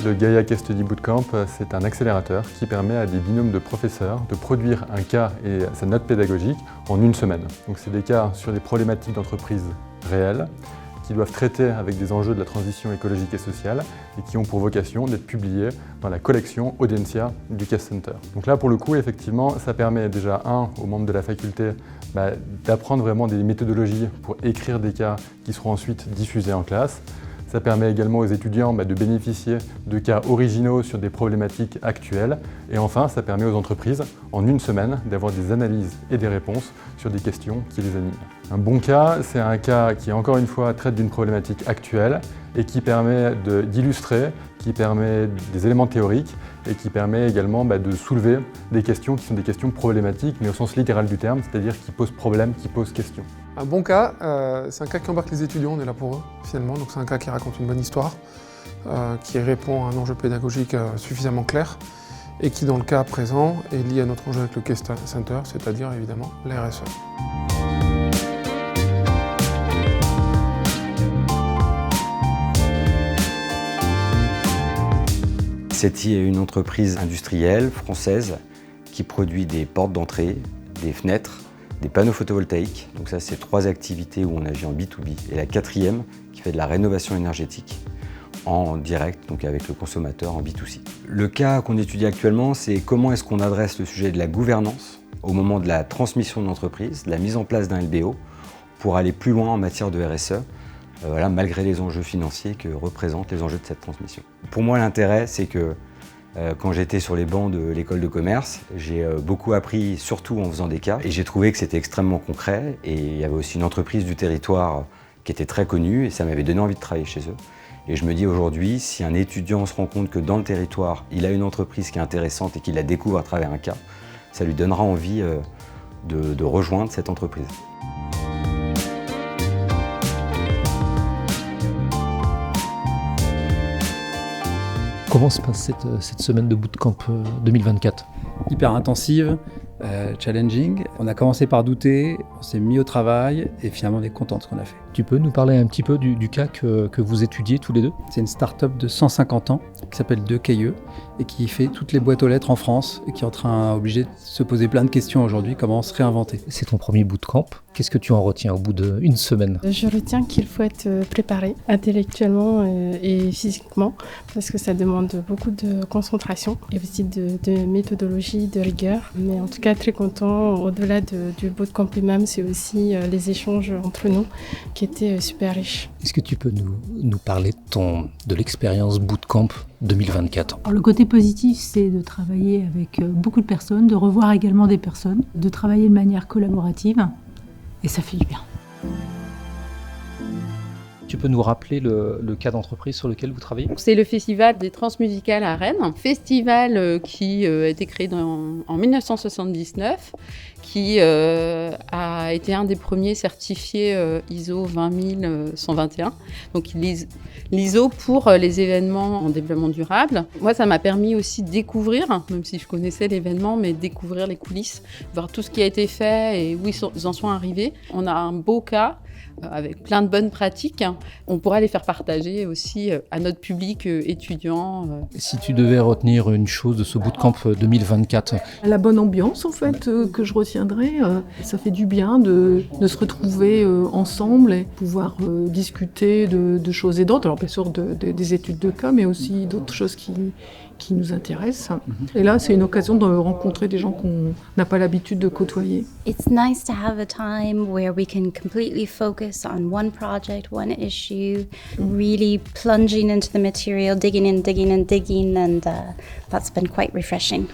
le Gaia Case Study Bootcamp, c'est un accélérateur qui permet à des binômes de professeurs de produire un cas et sa note pédagogique en une semaine. Donc c'est des cas sur des problématiques d'entreprise réelles qui doivent traiter avec des enjeux de la transition écologique et sociale et qui ont pour vocation d'être publiés dans la collection Audencia du Case Center. Donc là, pour le coup, effectivement, ça permet déjà, aux membres de la faculté d'apprendre vraiment des méthodologies pour écrire des cas qui seront ensuite diffusés en classe. Ça permet également aux étudiants de bénéficier de cas originaux sur des problématiques actuelles. Et enfin, ça permet aux entreprises, en une semaine, d'avoir des analyses et des réponses sur des questions qui les animent. Un bon cas, c'est un cas qui, encore une fois, traite d'une problématique actuelle et qui permet d'illustrer, qui permet des éléments théoriques et qui permet également de soulever des questions qui sont des questions problématiques, mais au sens littéral du terme, c'est-à-dire qui posent problème, qui posent question. Un bon cas, c'est un cas qui embarque les étudiants, on est là pour eux, finalement. Donc c'est un cas qui raconte une bonne histoire, qui répond à un enjeu pédagogique suffisamment clair et qui, dans le cas présent, est lié à notre enjeu avec le Case Center, c'est-à-dire évidemment la RSE. SETI est une entreprise industrielle française qui produit des portes d'entrée, des fenêtres, des panneaux photovoltaïques. Donc ça, c'est 3 activités où on agit en B2B. Et la 4e, qui fait de la rénovation énergétique en direct, donc avec le consommateur en B2C. Le cas qu'on étudie actuellement, c'est comment est-ce qu'on adresse le sujet de la gouvernance au moment de la transmission de l'entreprise, de la mise en place d'un LBO, pour aller plus loin en matière de RSE, malgré les enjeux financiers que représentent les enjeux de cette transmission. Pour moi, l'intérêt, c'est que quand j'étais sur les bancs de l'école de commerce, j'ai beaucoup appris, surtout en faisant des cas, et j'ai trouvé que c'était extrêmement concret, et il y avait aussi une entreprise du territoire qui était très connue, et ça m'avait donné envie de travailler chez eux. Et je me dis aujourd'hui, si un étudiant se rend compte que dans le territoire, il a une entreprise qui est intéressante et qu'il la découvre à travers un cas, ça lui donnera envie de rejoindre cette entreprise. Comment se passe cette semaine de bootcamp 2024 ? Hyper intensive, challenging. On a commencé par douter, on s'est mis au travail et finalement on est content de ce qu'on a fait. Tu peux nous parler un petit peu du cas que vous étudiez tous les deux ? C'est une start-up de 150 ans qui s'appelle 2KE et qui fait toutes les boîtes aux lettres en France et qui est en train obligé de se poser plein de questions aujourd'hui, comment se réinventer. C'est ton premier bootcamp. Qu'est-ce que tu en retiens au bout d'une semaine ? Je retiens qu'il faut être préparé intellectuellement et physiquement parce que ça demande beaucoup de concentration et aussi de méthodologie, de rigueur. Mais en tout cas, très content. Au-delà du bootcamp lui-même, c'est aussi les échanges entre nous qui étaient super riches. Est-ce que tu peux nous parler de l'expérience bootcamp 2024 ? Alors, le côté positif, c'est de travailler avec beaucoup de personnes, de revoir également des personnes, de travailler de manière collaborative. Et ça fait du bien. Tu peux nous rappeler le cas d'entreprise sur lequel vous travaillez ? C'est le Festival des Transmusicales à Rennes, festival qui a été créé en 1979, qui a été un des premiers certifiés ISO 20121, donc l'ISO pour les événements en développement durable. Moi, ça m'a permis aussi de découvrir, même si je connaissais l'événement, mais découvrir les coulisses, voir tout ce qui a été fait et où ils en sont arrivés. On a un beau cas avec plein de bonnes pratiques. On pourra les faire partager aussi à notre public étudiant. Si tu devais retenir une chose de ce bootcamp 2024 ? La bonne ambiance, en fait, que je retiendrai. Ça fait du bien de se retrouver ensemble et pouvoir discuter de choses aidantes. Alors bien sûr des études de cas, mais aussi d'autres choses qui nous intéressent. Et là, c'est une occasion de rencontrer des gens qu'on n'a pas l'habitude de côtoyer. It's nice to have a time where we can completely focus on one project, one issue, really plunging into the material, digging in, and that's been quite refreshing.